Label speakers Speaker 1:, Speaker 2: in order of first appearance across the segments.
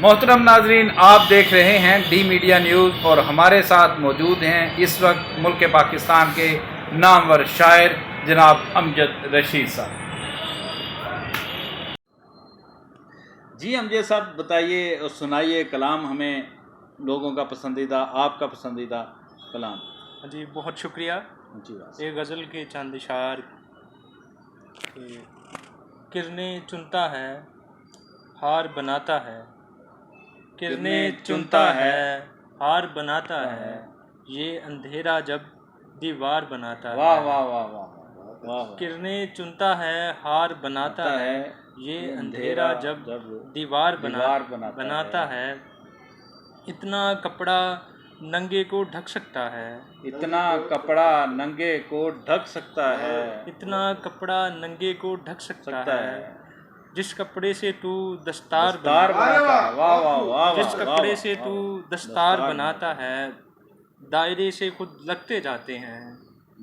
Speaker 1: मोहतरम नाजरीन, आप देख रहे हैं डी मीडिया न्यूज़ और हमारे साथ मौजूद हैं इस वक्त मुल्क पाकिस्तान के नामवर शायर जनाब अमजद रशीद साहब। जी अमजद साहब, बताइए और सुनाइए कलाम हमें, लोगों का पसंदीदा, आपका पसंदीदा कलाम।
Speaker 2: जी बहुत शुक्रिया।
Speaker 1: जी बात।
Speaker 2: एक गज़ल के चंद इशार। किरणें चुनता है, हार बनाता है। किरणें चुनता है, हार बनाता है। ये अंधेरा जब दीवार बनाता है।
Speaker 1: वाह वाह वाह वाह वाह।
Speaker 2: किरणें चुनता है, हार बनाता है। ये अंधेरा जब दीवार बनाता है। इतना कपड़ा नंगे को ढक सकता है।
Speaker 1: इतना कपड़ा नंगे को ढक सकता है।
Speaker 2: इतना कपड़ा नंगे को ढक सकता है। जिस कपड़े से तू दस्तार बनाता है।
Speaker 1: वाह वाह वाह।
Speaker 2: जिस कपड़े से तू दस्तार बनाता है, दायरे से खुद लगते जाते हैं।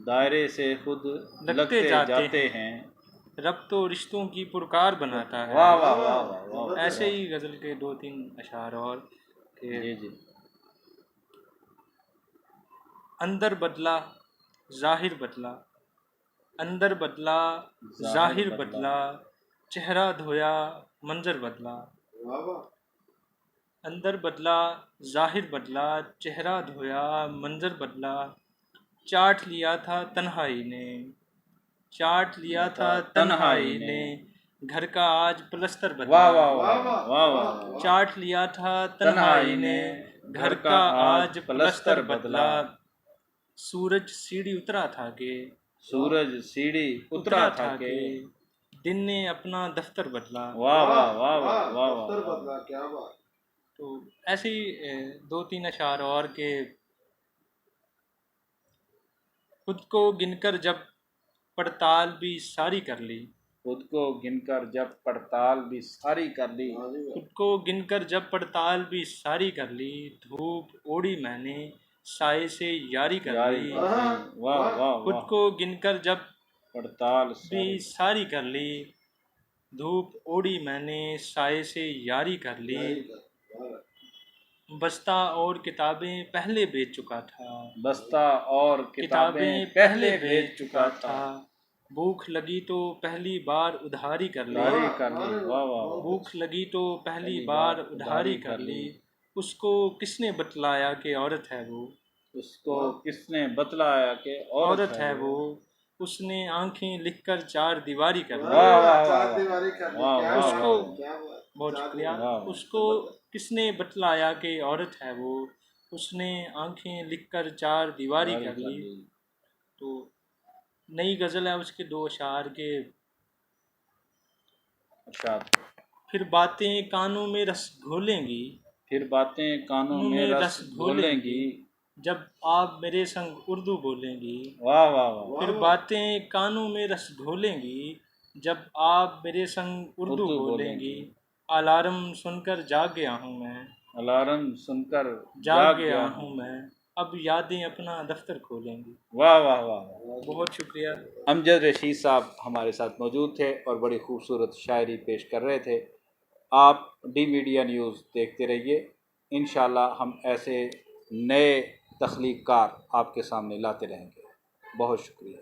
Speaker 1: दायरे से खुद लगते जाते हैं।
Speaker 2: रब तो रिश्तों की पुरकार बनाता है।
Speaker 1: वाह वाह वाह वाह।
Speaker 2: ऐसे ही गज़ल के 2-3 अशार और
Speaker 1: जी जी।
Speaker 2: अंदर बदला ज़ाहिर बदला, अंदर बदला ज़ाहिर बदला, चेहरा धोया मंजर बदला। अंदर बदला ज़ाहिर बदला, चेहरा धोया मंजर बदला। चाट लिया था तन्हाई ने, चाट लिया था तन्हाई ने, घर का आज प्लस्तर बदला।
Speaker 1: वाह वाह वाह वाह वाह।
Speaker 2: चाट लिया था तन्हाई ने, घर का आज प्लस्तर बदला। सूरज सीढ़ी उतरा था के,
Speaker 1: सूरज सीढ़ी उतरा था के,
Speaker 2: दिन ने अपना दफ्तर बदला।
Speaker 1: वाह वाह वाह वाह वाह
Speaker 3: दफ्तर बदला, क्या बात।
Speaker 2: तो ऐसे ही 2-3 अशार और के खुद को गिनकर जब पड़ताल भी सारी कर ली।
Speaker 1: खुद को गिनकर जब पड़ताल भी सारी कर ली।
Speaker 2: खुद को गिनकर जब पड़ताल भी सारी कर ली, धूप ओढ़ी मैंने साए से यारी कर ली।
Speaker 1: वाह वाह।
Speaker 2: खुद को गिनकर जब
Speaker 1: पड़ताल
Speaker 2: भी सारी कर ली, धूप ओढ़ी मैंने साए से यारी कर ली। बस्ता और किताबें पहले बेच चुका था।
Speaker 1: बस्ता और किताबें पहले बेच चुका था।
Speaker 2: भूख लगी तो पहली बार उधारी कर ली।
Speaker 1: वाह वाह।
Speaker 2: भूख लगी तो पहली बार उधारी कर ली। उसको किसने बतलाया कि औरत है वो।
Speaker 1: उसको किसने बतलाया कि औरत है वो।
Speaker 2: उसने आंखें लिखकर चार दीवारी कर ली।
Speaker 1: उसको
Speaker 2: बहुत शुक्रिया। उसको किसने बतलाया कि औरत है वो, उसने आंखें लिखकर चार दीवारी कर ली। तो नई गज़ल है उसके 2 अशार के। फिर बातें कानों में रस घोलेंगी,
Speaker 1: फिर बातें कानों में रस घोलेंगी,
Speaker 2: जब आप मेरे संग उर्दू बोलेंगी।
Speaker 1: वाह वाह वाह।
Speaker 2: फिर बातें कानों में रस घोलेंगी, जब आप मेरे संग उर्दू बोलेंगी। अलार्म सुनकर जाग गया हूँ मैं,
Speaker 1: अलार्म सुनकर
Speaker 2: जाग गया हूँ मैं, अब यादें अपना दफ्तर खोलेंगी।
Speaker 1: वाह वाह वाह।
Speaker 2: बहुत शुक्रिया।
Speaker 1: अमजद रशीद साहब हमारे साथ मौजूद थे और बड़ी खूबसूरत शायरी पेश कर रहे थे। आप डी मीडिया न्यूज़ देखते रहिए। इंशाल्लाह हम ऐसे नए तख्लीक़ कार आपके सामने लाते रहेंगे। बहुत शुक्रिया।